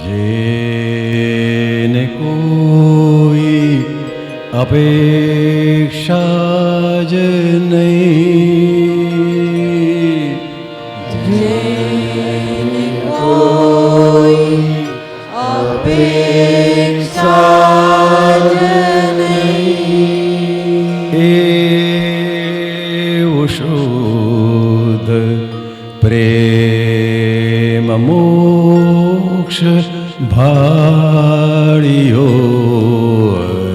જેને કોઈ અપેક્ષા જ નહીં, જેને કોઈ અપેક્ષા જ નહીં, એવું શુદ્ધ પ્રેમ મોક્ષ ભાળ્યો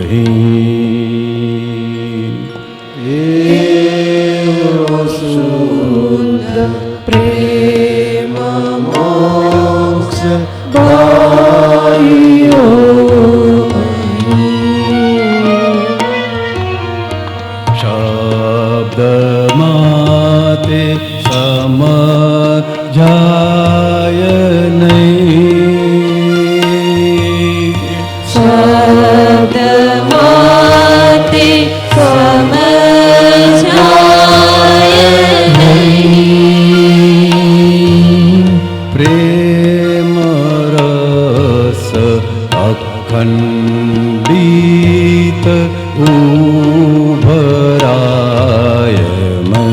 અહીં. એવો શુદ્ધ પ્રેમ મોક્ષ ભાળ્યો અહીં. શબ્દમાં તે સમજાય નહીં, શબ્દમાં તે સમજાય નહીં, પ્રેમ રસ અખંડિત ઉભરાય મય,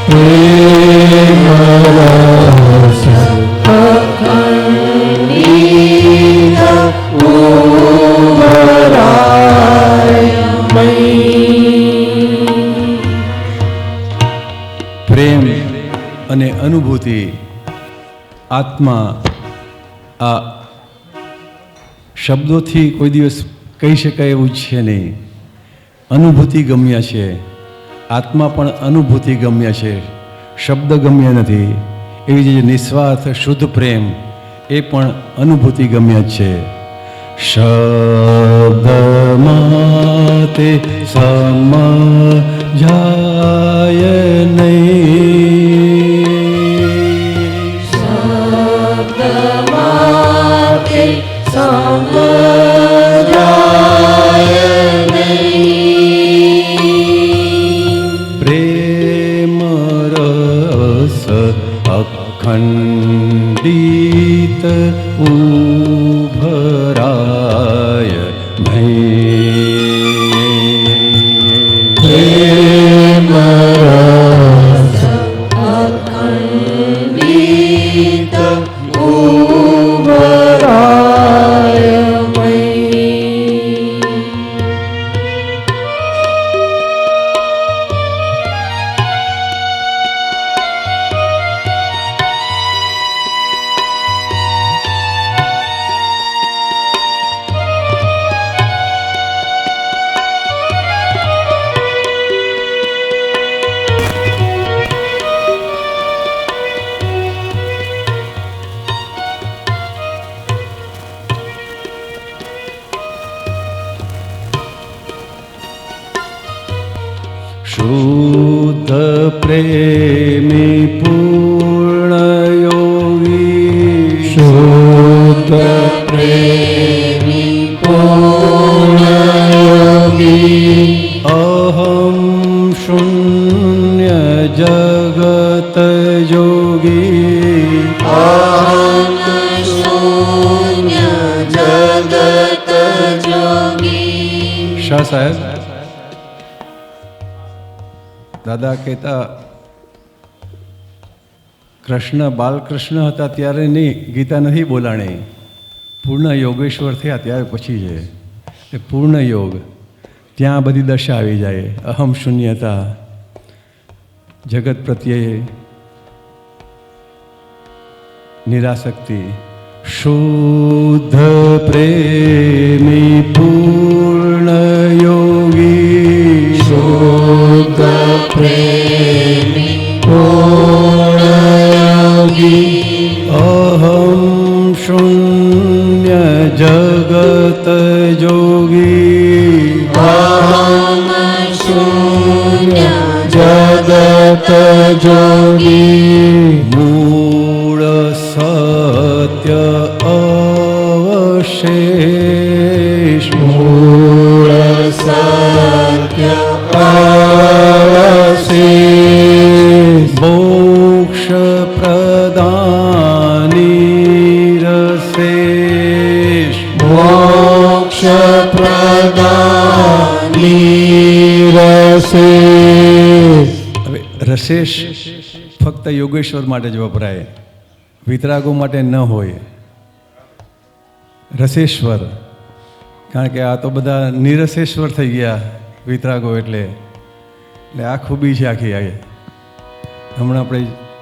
પ્રેમ રસ અખંડિત ઉભરાય મય. પ્રેમ અને અનુભૂતિ આત્મા આ શબ્દોથી કોઈ દિવસ કહી શકાય એવું છે નહીં. અનુભૂતિ ગમ્ય છે, આત્મા પણ અનુભૂતિ ગમ્ય છે, શબ્દ ગમ્ય નથી. એવી જે નિસ્વાર્થ શુદ્ધ પ્રેમ એ પણ અનુભૂતિ ગમ્ય છે. શબ્દમાં તે સમજાય નહીં, શબ્દમાં તે સમજાય નહીં, પ્રેમ રસ અખંડિત ઉભરાય ભય, પ્રેમ રસ અખંડિત ઉભરાય મય. શુદ્ધ પ્રેમી પૂર્ણ યોગી, શુદ્ધ પ્રેમી પૂર્ણ યોગી, અહમ શૂન્ય જગત જોગી, અહમ શૂન્ય જગત જોગી. શાહ સાહેબ દાદા કહેતા, કૃષ્ણ બાલકૃષ્ણ હતા ત્યારે નહીં, ગીતા નથી બોલાણી, પૂર્ણ યોગેશ્વર થયા ત્યાર પછી છે. એ પૂર્ણ યોગ ત્યાં બધી દશા આવી જાય, અહમ શૂન્યતા, જગત પ્રત્યે નિરાસક્તિ. શુદ્ધ પ્રેમી પૂર્ણ યોગી, શુદ્ધ પ્રેમી પૂર્ણ યોગી, અહમ શૂન્ય જગત જોગી, અહમ શૂન્ય જગત જોગી, મૂળ સત્ય અવશેષ, મૂળ સત્ય અવશેષ, મોક્ષ પ્રદાન રસેશ. હવે રસેશ ફક્ત યોગેશ્વર માટે જ વપરાય, વિતરાગો માટે ન હોય. રસેશ્વર, કારણ કે આ તો બધા નિરસેશ્વર થઈ ગયા વિતરાગો, એટલે આ ખૂબી છે આખી. આ હમણાં આપણે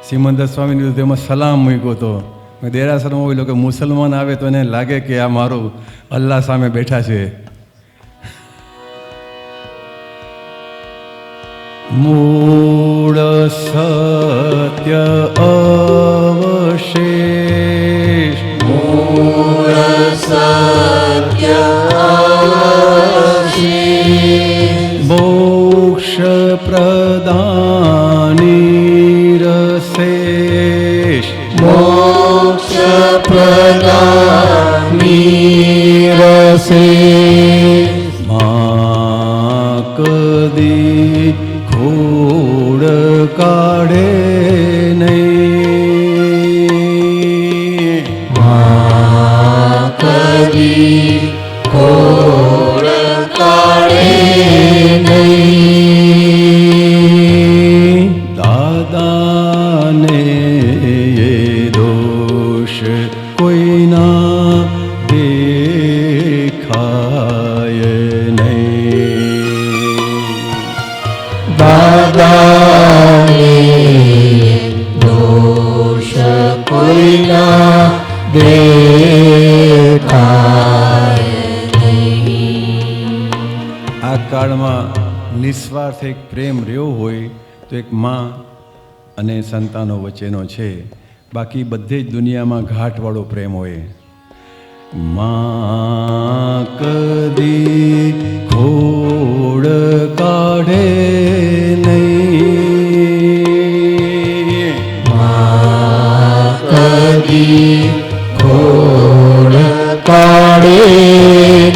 સિમંદર સ્વામીની તેમાં સલામ મૂક્યો હતો. દેરાસરમાં હોય કે મુસલમાન આવે તો એને લાગે કે આ મારું અલ્લાહ સામે બેઠા છે. મૂળ સત્ય અવશેષ, મૂળ સત્ય અવશેષ. મોક્ષ પ્રદાની રસેશ, મોક્ષ પ્રદાની રસેશ. મા કદી ખોડ કાઢે નહીં, મા કદી ખોડ કાઢે નહીં. દાદાને એ દોષ કોઈના દેખાય નહીં. દાદાને દોષ કોઈના દેખાય નહીં. આ કાળમાં નિસ્વાર્થ એક પ્રેમ રહ્યો હોય તો એક મા અને સંતાનો વચ્ચેનો છે. બાકી બધે જ દુનિયામાં ઘાટવાળો પ્રેમ હોય. મા કદી ખોડ કાઢે નહીં, મા કદી ખોડ કાઢે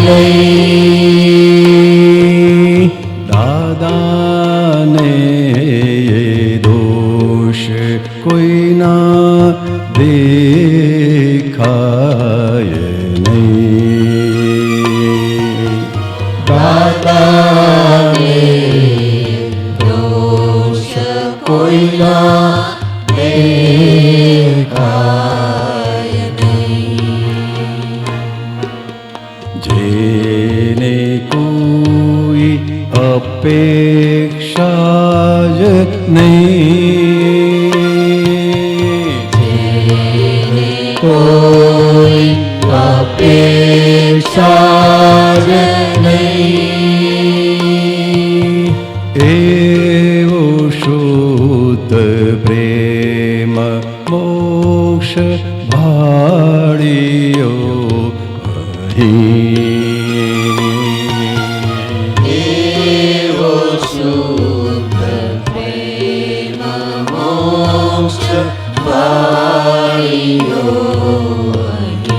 નહીં. દાદાને એ દોષ કોઈના દેખાય નહીં. દાદાને દોષ કોઈના દેખાય નહીં. જેને કોઈ અપેક્ષા જ નહીં, કોઈ અપેક્ષા જ નહીં. એવો શુદ્ધ પ્રેમ મોક્ષ ભાળ્યો અહીં. એવો શુદ્ધ પ્રેમ મોક્ષ ભાળ્યો અહીં.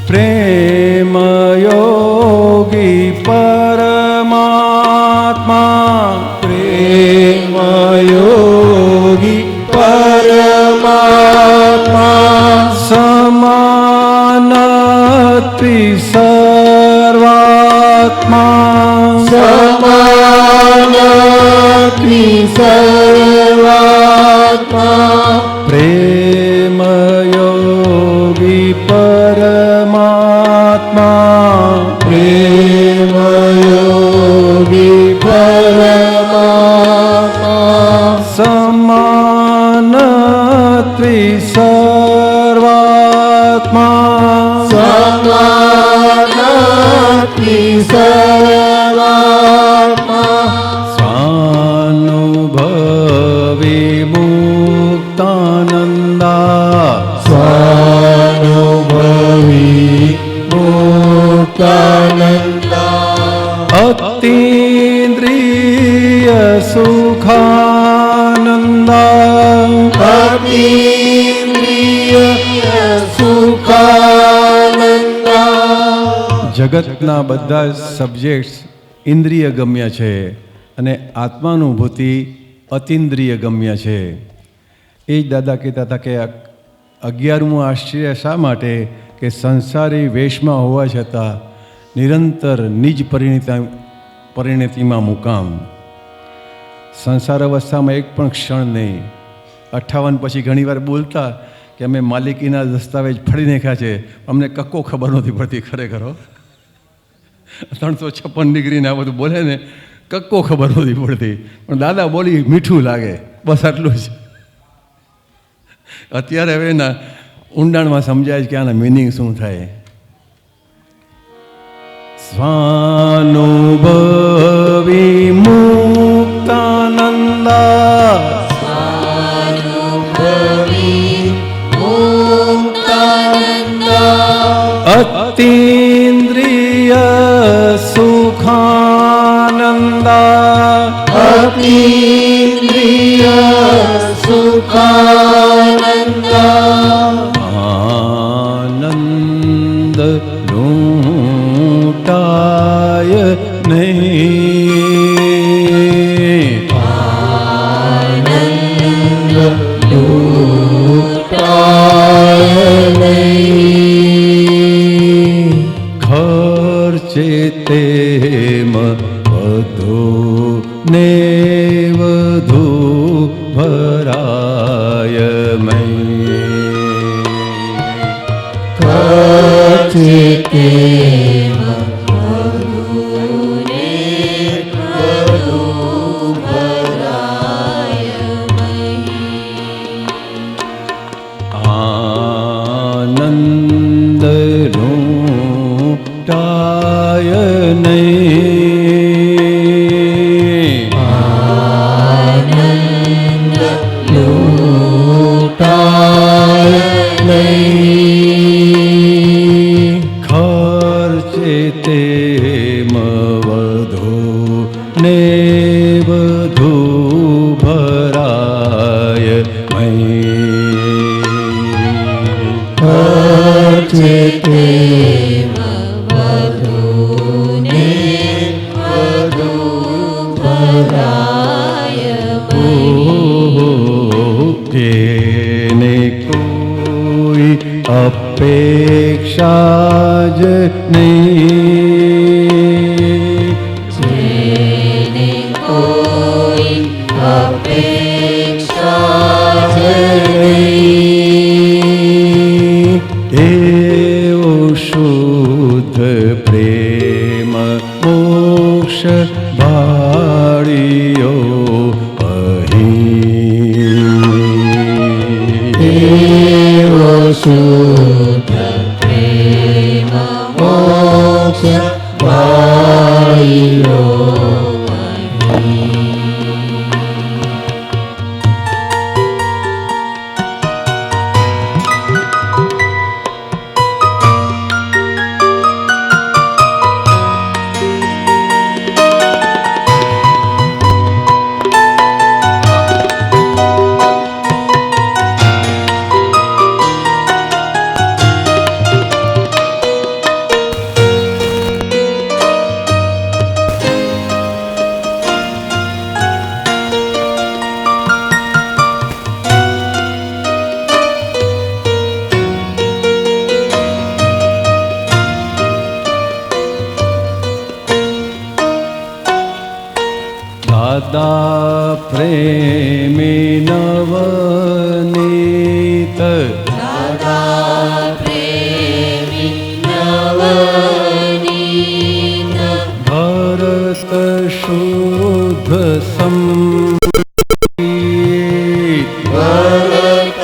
પ્રેમ યોગી પરમાત્મા, પ્રેમ યોગી પરમાત્મા. સમાનત્વી સર્વાત્મા, સમાનત્વી સર્વાત્મા. પ્રેમ યોગી પરમાત્મા, પ્રેમ યોગી પરમાત્મા. સમાનત્વી સર્વાત્મા, સમાનત્વી સુખાનંદા અતીન્દ્રિય સુખાનંદા. જગતના બધા સબ્જેક્ટ્સ ઇન્દ્રિય ગમ્ય છે અને આત્માનુભૂતિ અતિન્દ્રિય ગમ્ય છે. એ જ દાદા કહેતા હતા કે 11મું આશ્ચર્ય શા માટે કે સંસારી વેશમાં હોવા છતાં નિરંતર નિજ પરિણતિમાં મુકામ. સંસાર અવસ્થામાં એક પણ ક્ષણ નહીં. 58 પછી ઘણીવાર બોલતા કે અમે માલિકીના દસ્તાવેજ ફરી નાખ્યા છે, અમને કક્કો ખબર નહોતી પડતી. ખરેખર 356 ડિગ્રીને આ બધું બોલે ને, કક્કો ખબર નહોતી પડતી. પણ દાદા બોલી મીઠું લાગે, બસ આટલું જ. અત્યારે હવે એના ઊંડાણમાં સમજાય છે કે આના મિનિંગ શું થાય. સ્વાનુભવી મુક્તાનંદા અતીન્દ્રિય સુખાનંદા અતીન્દ્રિય સુખાનંદા. આનંદ લૂંટાય નહીં. આનંદ લૂટાય નહીં. ખર્ચે તેમ વધુ ને વધુ ભરાય મૈ. ખર્ચે તેમ આનંદ લૂંટાય નહીં. આનંદ લૂટાય નહીં. ખર્ચે તેમ વધુ ને વધુ ભરાય મૈ. ખર્ચે તેમ વધુ ને વધુ ભરાય જેને કોઈ અપેક્ષા જ નહીં. જેને કોઈ અપેક્ષા જ નહીં. એવો શુદ્ધ પ્રેમ મોક્ષ ભાળ્યો અહીં. એવો શુદ્ધ પ્રેમ મોક્ષ ભાળ્યો અહીં. દાદા પ્રેમી નવનીત. દાદા પ્રેમી નવનીત. ભરત શુદ્ધ સંગીત. ભરત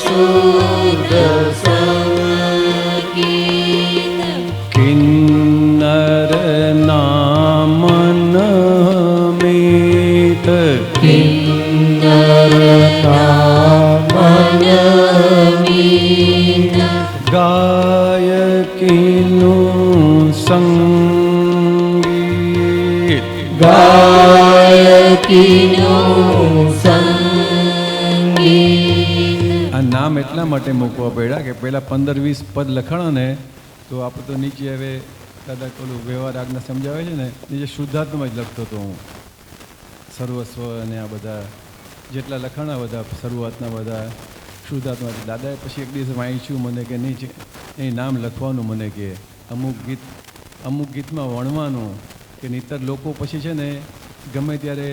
શુદ્ધ સંગીત. કિન્નર નામન મીત. કિન્નર નામન મીત. ગાયકીનું સંગીત. ગાયક ગાયકીનું સંગીત. આ નામ એટલા માટે મૂકવા પડ્યા કે પહેલાં 15-20 પદ લખાણો ને તો આપણે તો નીચે હવે કદાચ પેલું વ્યવહાર આજ્ઞા સમજાવે છે ને નીચે શુદ્ધાત્મા જ લખતો હતો હું. સર્વસ્વ અને આ બધા જેટલા લખાણા બધા શરૂઆતના બધા શુદ્ધાત્મા. દાદાએ પછી એક દિવસ વાંચ્યું મને કે નહીં એ નામ લખવાનું, મને કે અમુક ગીતમાં વણવાનું કે નહીંતર લોકો પછી છે ને ગમે ત્યારે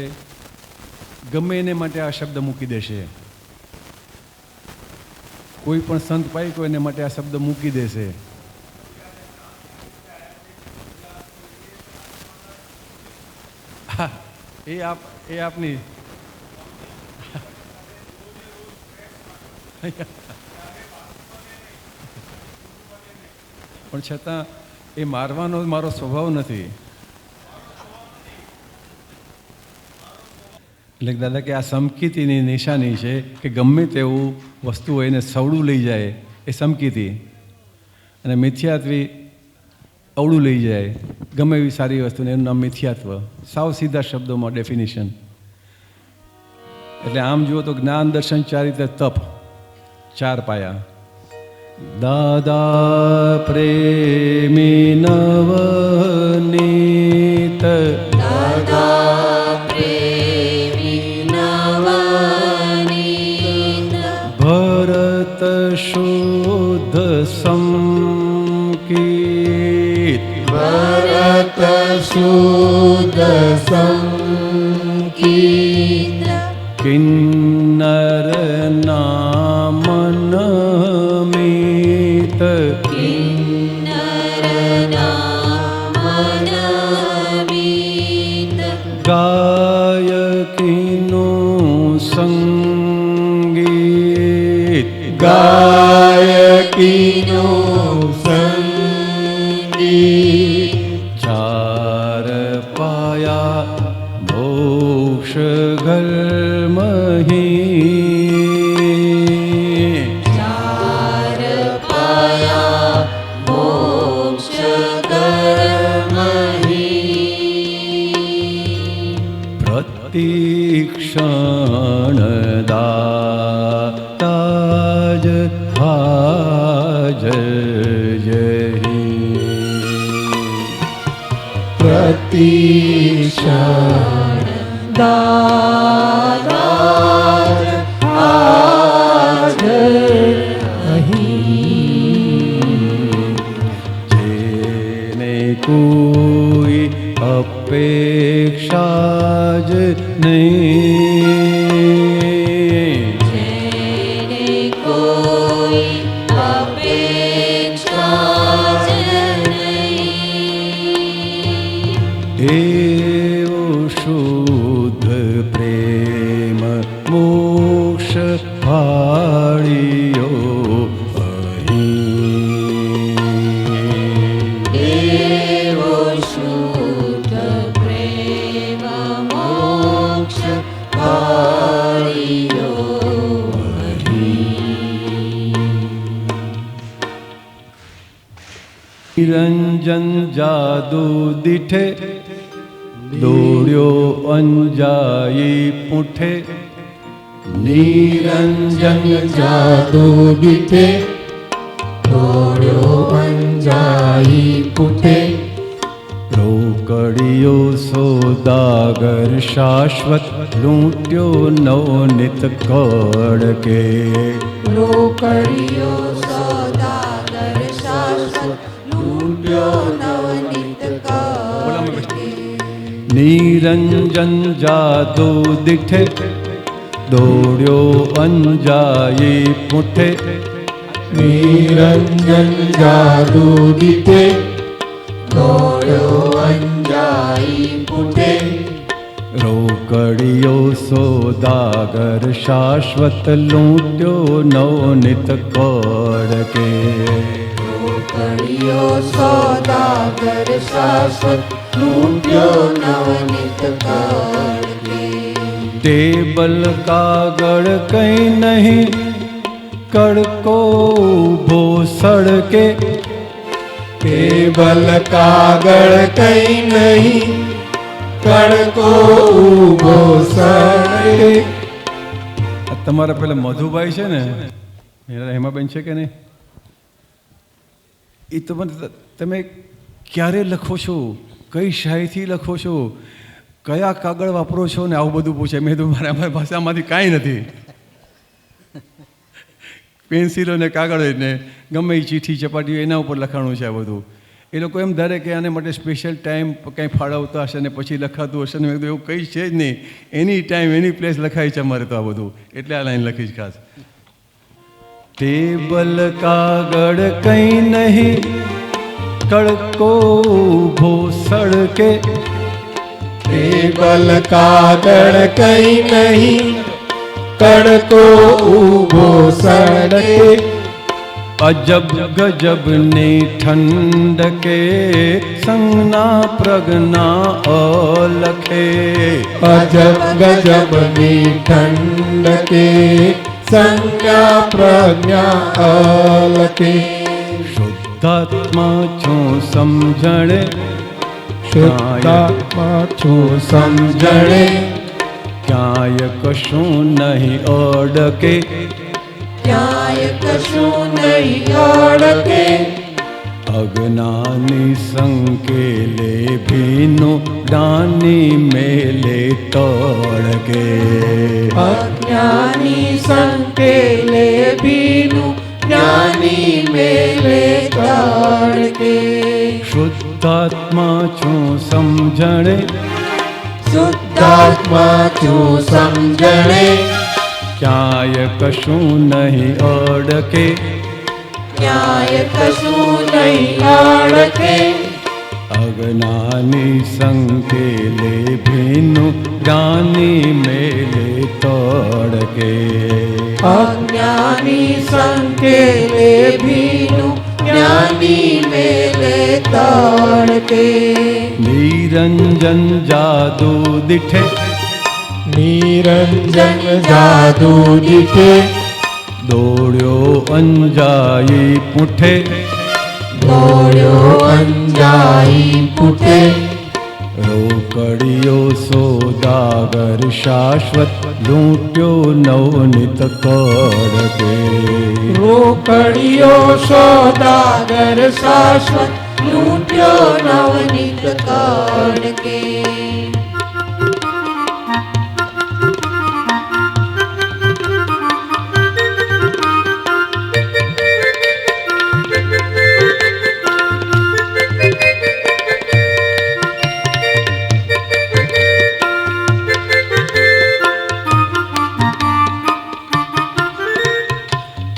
ગમે એને માટે આ શબ્દ મૂકી દેશે. કોઈ પણ સંત પાઈ કોઈ એને માટે આ શબ્દ મૂકી દેશે. એ આપની પણ છતાં એ મારવાનો મારો સ્વભાવ નથી. એટલે દાદા કે આ સમકીતીની નિશાની છે કે ગમે તેવું વસ્તુ હોય એને સવડું લઈ જાય એ સમકીતી, અને મિથ્યાત્વી અવળું લઈ જાય ગમે એવી સારી વસ્તુને એનું નામ મિથ્યાત્વ. સાવ સીધા શબ્દોમાં ડેફિનેશન. એટલે આમ જુઓ તો જ્ઞાન દર્શન ચારિત્ર તપ 4 પાયા. દાદા પ્રેમી નવનીત, દાદા પ્રેમી નવનીત, ભરત શુદ્ધ સંકીત, ભરત શુદ્ધ સંગીત, કિન્નર નામનમિત, કિન્નર નામનમિત, ગાયકીનું સંગીત, ગાયકીનું સંગીત, 4 પાયા મોક્ષ ઘર્મહી, 4 પાયા મોક્ષ કર્મહી, પ્રતિક્ષણ દાતાજ હાજર જહી, પ્રતિક્ષણ દાતા હાજર અહીં, જેને કોઈ અપેક્ષા જ નહીં, જેને કોઈ અપેક્ષા જ નહીં, એવો શુદ્ધ પ્રેમ મોક્ષ ભાળિયો અહીં, એવો શુદ્ધ પ્રેમ મોક્ષ ભાળિયો અહીં. નિરંજન જાદુ દીઠે દોડ્યો અંજાઈ પૂઠે, નિરંજન જાદુ દીઠે દોડ્યો અંજાઈ પૂઠે, રોકડિયો સોદાગર શાશ્વત લૂંટ્યો નવનિત કડકે, રોકડિયો સોદાગર શાશ્વત લૂંટ્યો નવનીત કડકે, નિરંજન જાદુ દીઠે દોડ્યો અંજાઈ પૂઠે, નિરંજન જાદુ દીઠે દોડ્યો અંજાઈ પૂઠે, રોકડિયો સોદાગર શાશ્વત લૂંટ્યો નવનિત કડકે, રોકડિયો સોદાગર શાશ્વત લૂંટ્યો નવનીત કડકે, ટેબલ કાગળ કંઈ નહીં કડકો ઊભો સડકે, ટેબલ કાગળ કઈ નહીં કડકો ઊભો તમારા પેલા મધુભાઈ છે ને, હેમાબેન છે કે નહીં, એ તમે ક્યારે લખો છો, કઈ શાહીથી લખો છો, કયા કાગળ વાપરો છો ને આવું બધું પૂછે. મેં તો મારા ભાષામાંથી કાંઈ નથી, પેન્સિલો ને કાગળ ને ગમે એ ચીઠી ચપાટી એના ઉપર લખાણું છે આ બધું. એ લોકો એમ ધારે કે આને માટે સ્પેશિયલ ટાઈમ કંઈ ફાળવતા હશે ને પછી લખાતું હશે ને. મેં કીધું એવું કંઈ છે જ નહીં, એની ટાઈમ એની પ્લેસ લખાય છે અમારે તો આ બધું, એટલે આ લાઈન લખી છે ખાસ. ટેબલ કાગળ કંઈ નહીં, કડકો ઊભો સડકે. ટેબલ કાગળ કઈ નહીં, કડકો ઊભો સડકે. અજબ ગજબની ઠંડકે, સંજ્ઞા પ્રજ્ઞા અલખે. અજબ ગજબની ઠંડકે, સંજ્ઞા પ્રજ્ઞા અલકે. શુદ્ધાત્મા છું સમજણે, શુદ્ધાત્મા છું સમજણે. ક્યાંય કશું નહીં અડકે, ક્યાંય કશું નહીં અડકે. અજ્ઞાની સંકેલે ભીનું, જ્ઞાની મેલે તડકે. અજ્ઞાની સંકેલે ભીનું, જ્ઞાની મેલે તડકે. શુદ્ધાત્મા છું સમજણે, શુદ્ધાત્મા છું સમજણે. ક્યાંય કશું નહીં અડકે, ક્યાંય કશું નહીં અડકે. અજ્ઞાની સંકેલે ભીનું, જ્ઞાની મેલે તડકે. અજ્ઞાની સંકેલે ભીનું, જ્ઞાની મેલે તડકે. નિરંજન જાદુ દીઠે, નિરંજન જાદુ દીઠે. દોડ્યો અંજાઈ પૂઠે, દોડ્યો અંજાઈ પૂઠે. રોકડિયો સોદાગર શાશ્વત, લૂંટ્યો નવનીત કડકે. રોકડિયો સોદાગર શાશ્વત, લૂંટ્યો નવનીત કડકે.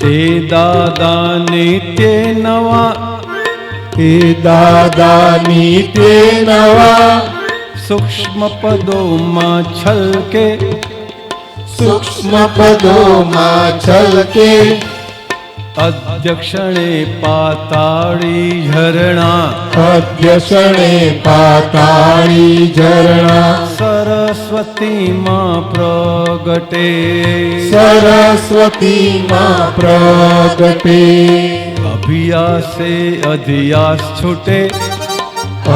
તે દાદા નિત્ય નવા, હે દાદા નિત્ય નવા. સૂક્ષ્મ પદોમાં છલકે, સૂક્ષ્મ પદોમાં છલકે. અધ્યક્ષણે પાતાળી ઝરણા, અધ્યક્ષણે પાતાળી ઝરણા. સરસ્વતીમાં પ્રગટે, સરસ્વતીમાં પ્રગટે. અભિયાસે અધિયાસ છૂટે,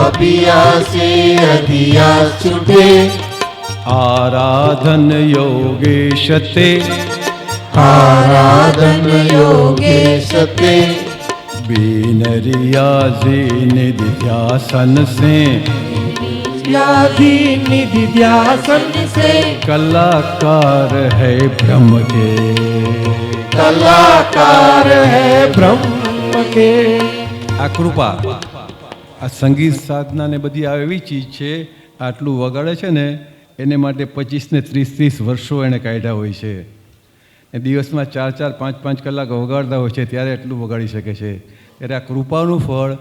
અભિયાસે અધિયાસ છૂટે. આરાધન યોગેશતે, આરાધન યોગેશ તે. बिन रियाजी निध्यासन से व्याधि निधि ध्यासन से कलाकार है ब्रह्म के, कलाकार है ब्रह्म के. આ કૃપા, આ સંગીત સાધના ને બધી આ એવી ચીજ છે, આટલું વગાડે છે ને એને માટે 25 ને 30 વર્ષો એણે કાઢ્યા હોય છે. એ દિવસમાં 4 5 કલાક વગાડતા હોય છે ત્યારે એટલું વગાડી શકે છે. ત્યારે આ કૃપાનું ફળ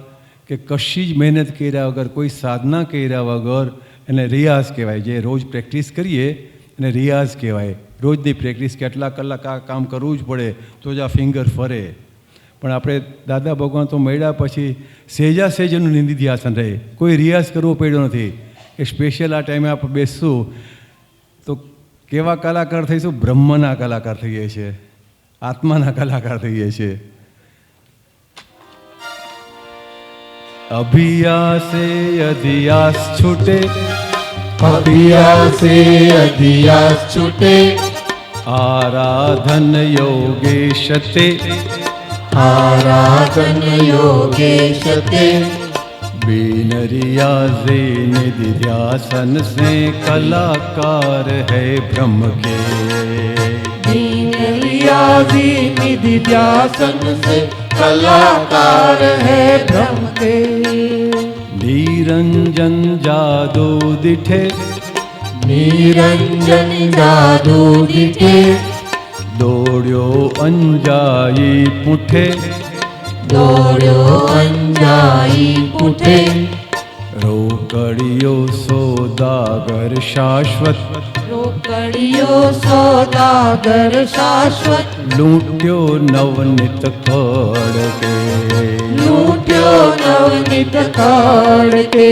કે કશી જ મહેનત કર્યા વગર, કોઈ સાધના કર્યા વગર એને રિયાઝ કહેવાય. જે રોજ પ્રેક્ટિસ કરીએ એને રિયાઝ કહેવાય. રોજની પ્રેક્ટિસ કેટલા કલાક આ કામ કરવું જ પડે તો જ આ ફિંગર ફરે. પણ આપણે દાદા ભગવાન તો મળ્યા પછી સહેજા સહેજનું નિધિધ્યાસન રહે, કોઈ રિયાઝ કરવો પડ્યો નથી. એ સ્પેશિયલ આ ટાઈમે આપણે બેસશું તો કેવા કલાકાર થઈશું? બ્રહ્મના કલાકાર થઈએ છીએ, આત્માના કલાકાર થઈએ છીએ. અભિયાસે અધિયાસ છૂટે, અભિયાસે અધિયાસ છૂટે. आराधन योगेश ते आराधन योगेश ते बिन रियाज़े निधि ध्यासन से कलाकार है ब्रह्म के दीन रियाजी निधि ध्यासन से कलाकार है ब्रह्म के निरंजन जादू दिठे निरंजन जादू दिठे दौड़्यो अंजाई पुठे दौड़्यो अंजाई पुठे रोकड़ियो सौदागर शाश्वत रोकड़ियो सौदागर शाश्वत लूट्यो नवनित कड़ के लूट्यो नवनित कड़ के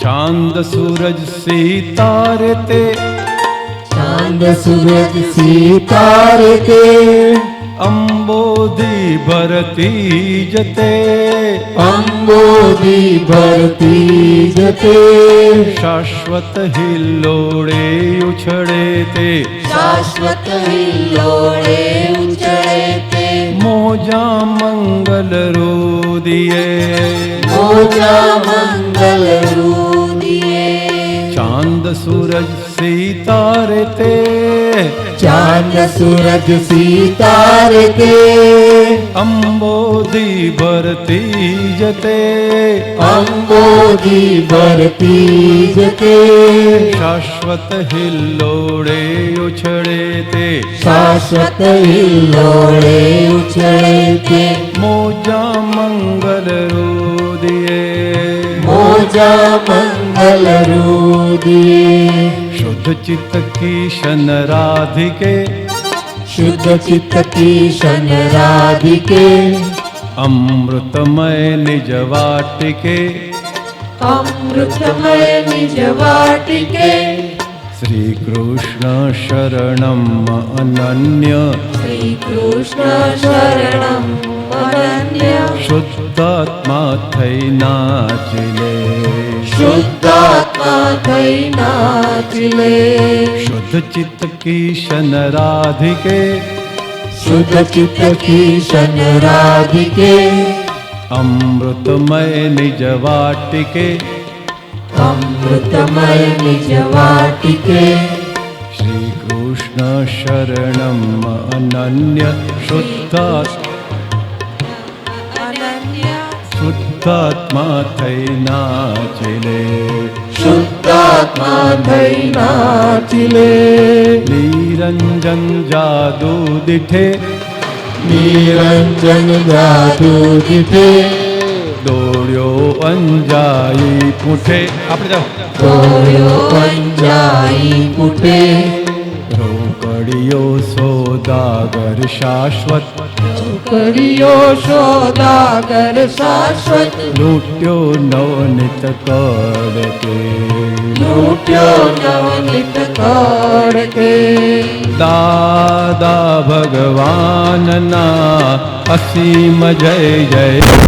चांद सूरज सितारे ते चांद सूरज सितारे के अंबोधि भरती जते अंबोधि भरती जते शाश्वत हिल्लोड़े उछड़े ते शाश्वत हिल्लोड़े उछळे ते मोजा मंगल रोदिए मोजा मंगल रूदिए चांद सूरज सितारे ते चांद सूरज सितारे के अंबोधि भरती जते अंबोधि भरती जते शाश्वत हिल्लोड़े उछड़े ते शाश्वत हिल्लोड़े उछळे ते मोजा मंगल रोदिए मोजा मंगल रूदिए शुद्ध चित्त की शन राधिके शुद्ध चित्त की शन राधिके अमृतमय निज वाटिके अमृतमय निज वाटिके श्री कृष्ण शरणम अनन्य श्री कृष्ण शरणम अनन्य शुद्धात्मा थई नाचले शुद्धात्मा थई नाचले शुद्ध चित्त की शन राधिके शुद्ध चित्त की शन राधिके अमृतमय निज वाटिके अमृतमय निज वाटिके श्री कृष्ण शरणम अनन्य शुद्धात्मा थई नाचले शुद्धात्मा थई नाचले निरंजन जादू दिठे निरंजन जादू दिठे दौड़्यो अंजाई पुठे આપણે જાઓ દોડ્યો અંજાઈ પુઠે રોકડિયો સોદાગર શાશ્વત કરિયો સોદાગર શાશ્વત લૂટ્યો નવનિત કડ કે લૂટ્યો નવનિત કડ કે દાદા ભગવાનના અસીમ જય જય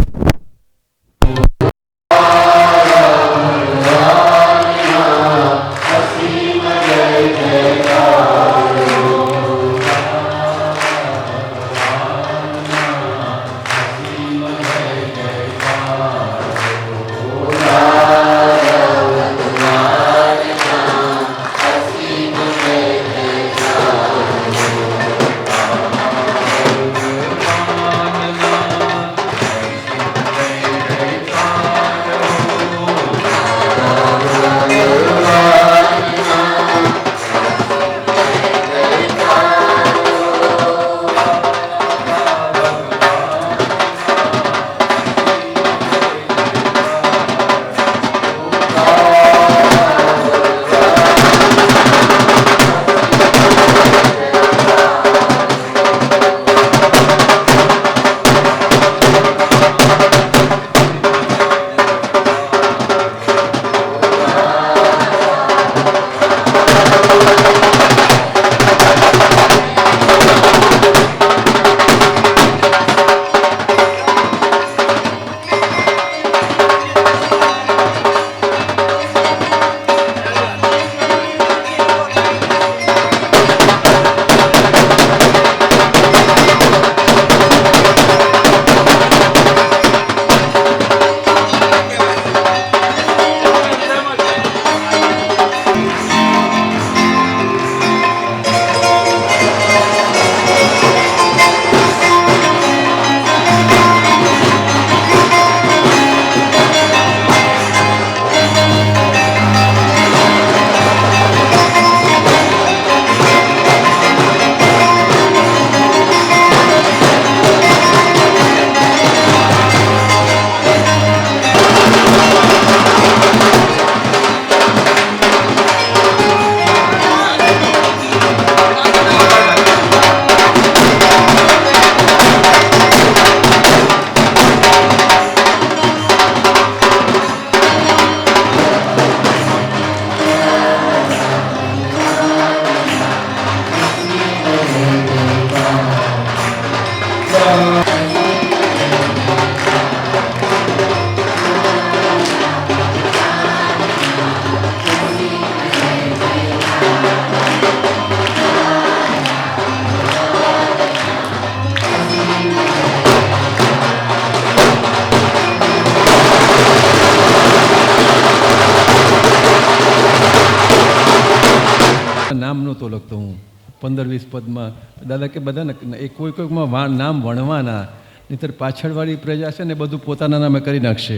15-20 પદમાં દાદા કે બધાને એ કોઈકમાં નામ વણવાના, નહીંતર પાછળવાળી પ્રજા છે ને બધું પોતાના નામે કરી નાખશે.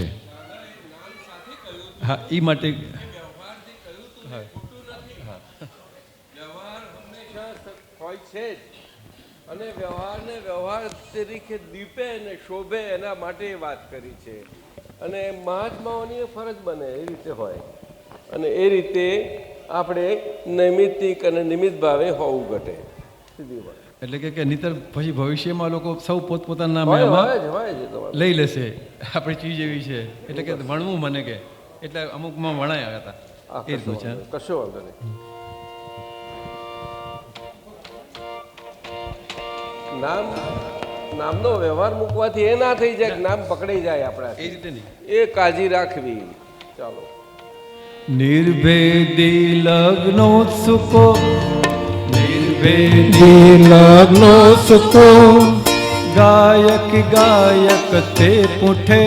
હા, એ માટે વ્યવહાર હંમેશા હોય છે જ, અને વ્યવહારને વ્યવહાર તરીકે દીપે અને શોભે એના માટે એ વાત કરી છે. અને મહાત્માઓની ફરજ બને એ રીતે હોય, અને એ રીતે આપણે નૈમિત્તિક અને નિમિત્ત ભાવે હોવું ઘટે. સીધી વાત એટલે કે નહીંતર પછી ભવિષ્યમાં લોકો સૌ પોતપોતાના નામે હોય આમાં હોય જ તમારે. લઈ લેશે. આપણી ચીજ એવી છે એટલે કે વણવું મને કે એટલે અમુકમાં વણાયા હતા હા, એ રીતનું છે. કશો વાંધો નહીં. નામનો વ્યવહાર મૂકવાથી એ ના થઈ જાય કે નામ પકડાઈ જાય આપણા. એ રીતે નહીં. એ કાળજી રાખવી. ચાલો. નિર્ભેદી લગ્નોત્સુકો નિર્ભેદી લગ્નો સુખો ગાયક ગાયક તે પૂઠે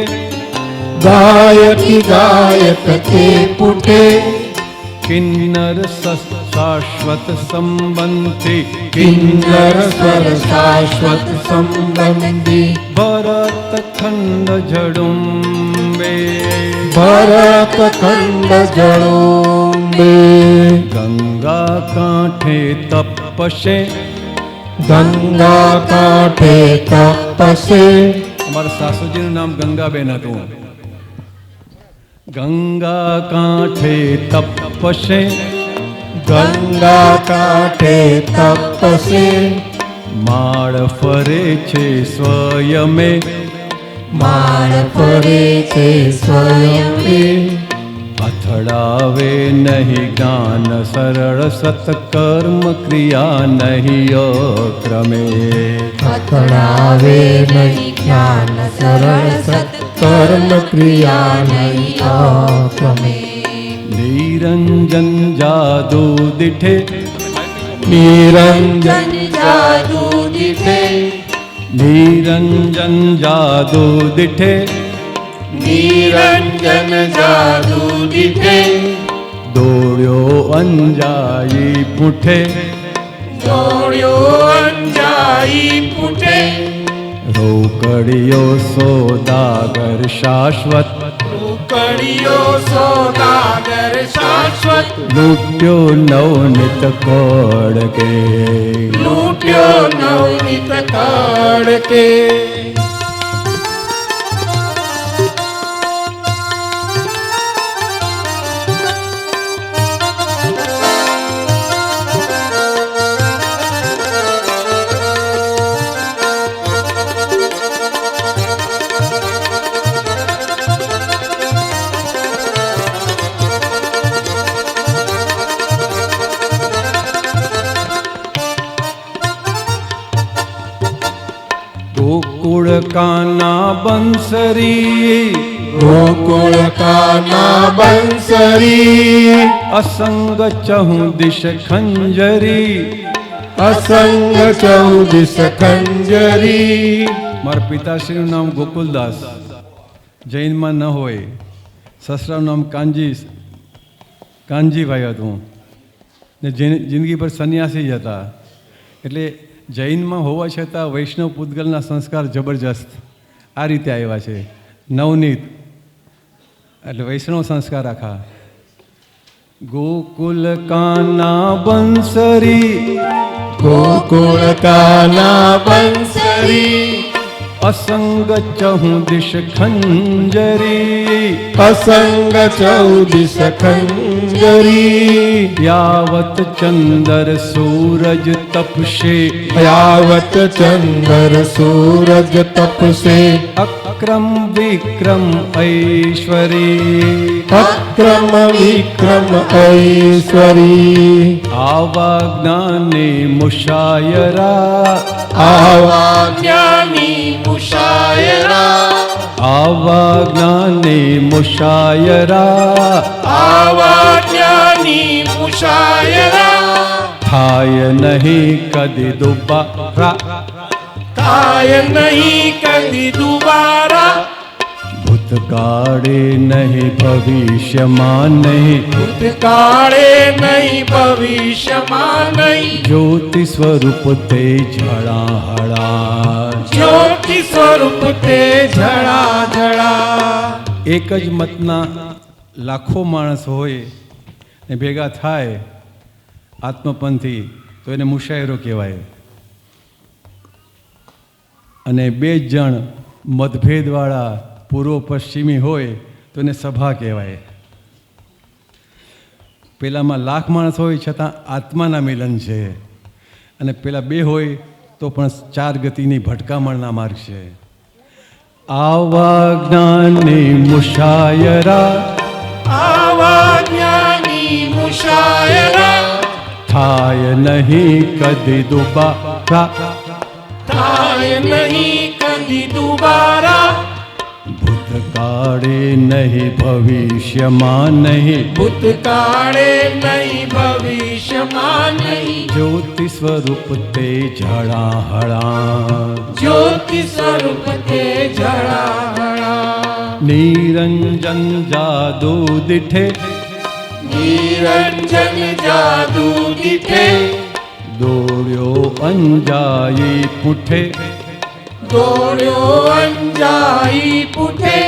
ગાયક તે પૂઠે કિન્નર શાશ્વત સંબંધી કિન્નર સ્વર શાશ્વત સંબંધી ભરત ખંડ જડુંબે ભરત ખંડ જળોંબે ગંગા કાંઠે તપશે. ગંગા કાંઠે તપસે અમારા સાસુજીનું નામ ગંગાબેન હતું. ગંગા કાંઠે તપશે ગંગા કાંઠે તપસે માળ ફરે છે સ્વયમે માળ ફરે છે સ્વયંે અથડાવે નહીં જ્ઞાન સરળ સત્કર્મ ક્રિયા નહીં અક્રમે અથડાવે નહીં જ્ઞાન સરળ સત્કર્મ ક્રિયા નહીં અક્રમે નિરંજન જાદુ દિઠે નિરંજન જાદુ દીઠે નિરંજન જાદુ દિઠે નિરંજન જાદુ દીઠે દોડ્યો અંજાઈ પૂઠે દોડ્યો અંજાઈ પૂઠે રોકડિયો સોદાગર શાશ્વત કડિયો સોદાગર શાશ્વત લૂટ્યો નવનિત કોડકે લૂટ્યો નવનીત કડકે ગોકુળ કાના બંસરી ગોકુળ કાના બંસરી અસંગ ચહું દિશ ખંજરી અસંગ ચૌદિશ ખંજરી મારા પિતાશ્રીનું નામ ગોકુલદાસ, જૈનમાં ન હોય. સસરાનું નામ કાનજીભાઈ હતું ને જિંદગી પર સંન્યાસી જ હતા. એટલે જૈનમાં હોવા છતાં વૈષ્ણવ પૂતગલના સંસ્કાર જબરજસ્ત આ રીતે આવ્યા છે. નવનીત એટલે વૈષ્ણવ સંસ્કાર આખા. ગોકુલ કાના બંસરી ગોકુળ કાના બંસરી અસંગ ચહું દિશ ખંજરી અસંગ ચૌદિશ ખંજરી યાવત ચંદર સૂરજ તપશે યાવત ચંદ્ર સૂરજ તપસે અક્રમ વિક્રમ ઐશ્વરી અક્રમ વિક્રમ ઐશ્વરી આવા જ્ઞાની મુશાયરા આવા જ્ઞાની મુશાયરા આવા જ્ઞાની મુશાયરા આવા જ્ઞાની મુશાયરા થાય નહીં કદી દુબારા થાય નહીં કદી દુબારા ભૂત ભૂતકાળે નહીં ભવિષ્યમાં નહીં, ભૂતકાળે નહીં ભવિષ્યમાં નહીં, જ્યોતિ સ્વરૂપ તે ઝળાહળા. જ્યોતિ સ્વરૂપ તે ઝળાઝળા. એક જ મતના લાખો માણસ હોય ને ભેગા થાય આત્મપંથી તો એને મુશાયરો કહેવાય. અને બે જ જણ મતભેદવાળા પૂર્વ પશ્ચિમી હોય તો એને સભા કહેવાય. પેલામાં લાખ માણસ હોય છતાં આત્માના મિલન છે, અને પેલા બે હોય તો પણ ચાર ગતિની ભટકામણના માર્ગ છે. આવા જ્ઞાની મુશાયરા, આવા જ્ઞાની મુશાયરા, થાય નહીં કદી દુબારા, થાય નહીં કદી દુબારા. ભૂતકાળે નહીં ભવિષ્યમાં નહીં, ભૂતકાળે નહીં ભવિષ્યમાં નહીં, જ્યોતિ સ્વરૂપ તે ઝળાહળા. જ્યોતિ સ્વરૂપ તે ઝળાહળા. નિરંજન જાદુ દીઠે, નિરંજન જાદુ દીઠે, દોડ્યો અંજાઈ પૂઠે, દોડ્યો અંજાઈ પૂઠે,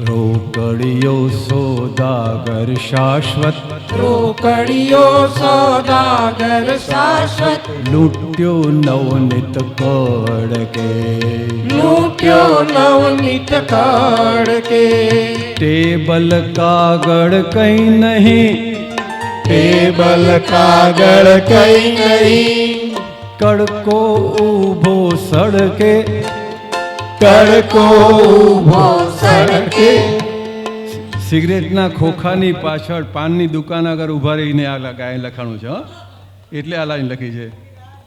રોકડિયો સોદાગર શાશ્વત, રોકડિયો સોદાગર શાશ્વત, લૂંટ્યો નવનીત કડકે. લૂંટ્યો નવનીત કડકે. ટેબલ કાગળ કંઈ નહીં, ટેબલ કાગળ કઈ નહીં, કડકો ઊભો સડકે, કડકો ઊભો સડકે. સિગરેટના ખોખાની પાછળ પાનની દુકાન આગળ ઊભા રહીને આ લખાણું છે. એટલે આ લાઈન લખી છે.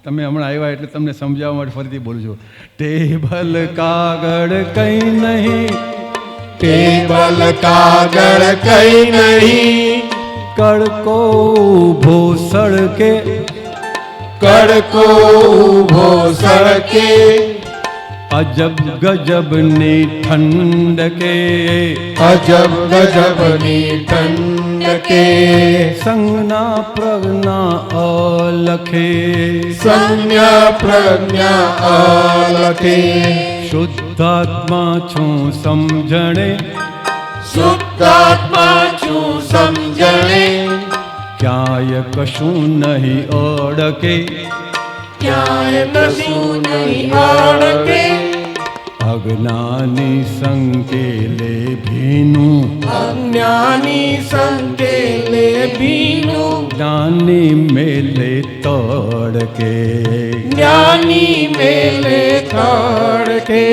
તમે હમણાં આવ્યા એટલે તમને સમજાવવા માટે ફરીથી બોલું છું. ટેબલ કાગળ કંઈ નહીં, ટેબલ કાગળ કઈ નહીં, કડકો ઊભો સડકે, કડકો ઊભો સડકે. અજબ ગજબની ઠંડકે, અજબ ગજબની ઠંડકે. સંજ્ઞા પ્રજ્ઞા અલખે, સંજ્ઞા પ્રજ્ઞા અલખે. શુદ્ધાત્મા છું સમજણે, શુદ્ધાત્મા છું સમજણે, ક્યાંય કશું નહીં અડકે, ક્યાંય કશું નહીં અડકે. અજ્ઞાની સંકેલે ભીનું, અજ્ઞાની સંકેલે ભીનું, જ્ઞાની મેલે તડકે. જ્ઞાની મેલે તડકે.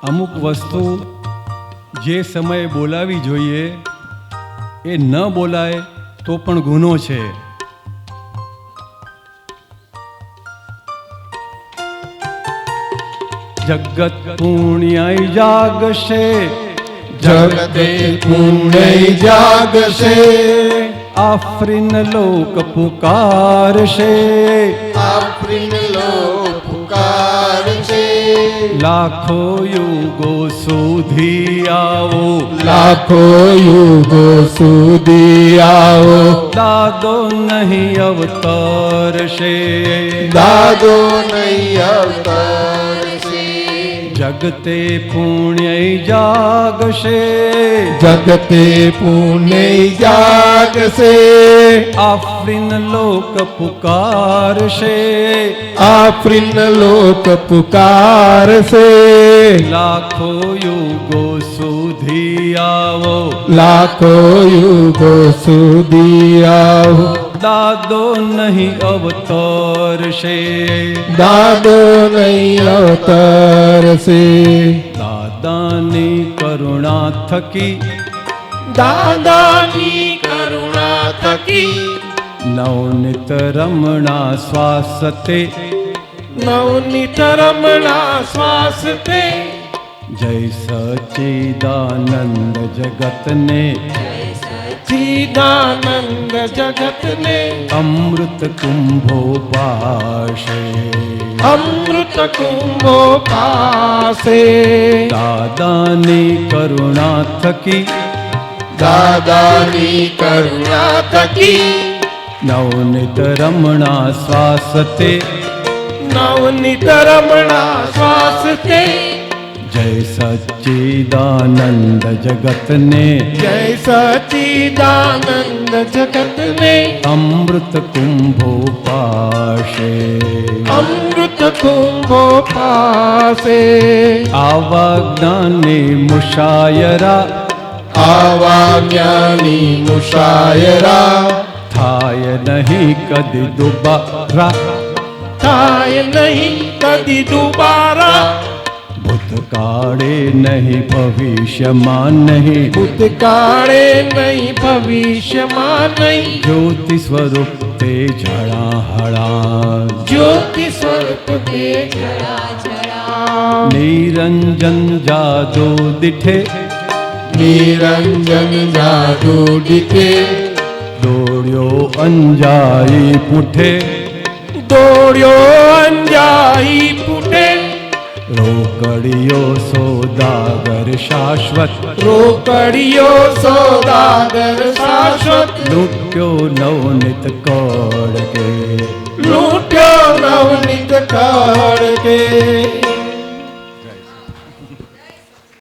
અમુક વસ્તુ જે સમયે બોલાવી જોઈએ એ ન બોલાય તો પણ ગુનો છે. જગત પુણ્યાય જાગશે, જગતે પુણ્ય જાગશે, આફરીન લોક પુકારશે, આફરીન લોક પુકારશે. લાખો યુગો સુધી આવો, લાખો યુગો સુધી આવો, દાદો નહીં અવતરશે, દાદો નહીં અવતરશે. જગતે પુણ્ય જાગશે, જગતે પુણ્ય જાગશે, આફરીન લોક પુકારશે, આફરીન લોક પુકારશે. લાખો યુગો સુધી આવો, લાખો યુગો સુધી આવો, દાદો નહીં અવતરશે, દાદો નહીં અવતરશે. દાદાની કરુણા થકી, દાદાની કરુણા થકી, નવનિત રમણા શ્વાસતે, નવનીત રમણા શ્વાસ તે જય સચ્ચિદાનંદ જગતને ચિદાનંદ જગતને અમૃત કુંભો પાશે અમૃત કુંભો પાસે દાદાની કરુણા થકી દાદાની કરુણા થકી નવનીત રમણા શ્વાસતે નવનીત રમણા શ્વાસ તે જય સચ્ચિદાનંદ જગતને જય સચ્ચિદાનંદ જગતને અમૃત કુંભો પાશે અમૃત કુંભો પાસે આવા જ્ઞાની મુશાયરા આવા જ્ઞાની મુશાયરા થાય નહીં કદી દુબારા થાય નહીં કદી દુબારા ભૂતકાળે નહીં ભવિષ્યમાં નહીં ભૂતકાળે નહીં ભવિષ્યમાં નહીં જ્યોતિ સ્વરૂપ તે જળાહળા જ્યોતિ સ્વરૂપ તે જરા જરા નિરંજન જાદુ દિઠે નિરંજન જાદુ દીઠે દોડ્યો અંજાઈ પૂઠે દોડ્યો અંજાઈ પૂટે રોકડિયો સોદાગર શાશ્વત રોકડિયો સોદાગર શાશ્વત લૂટ્યો નવનીત કોડ કે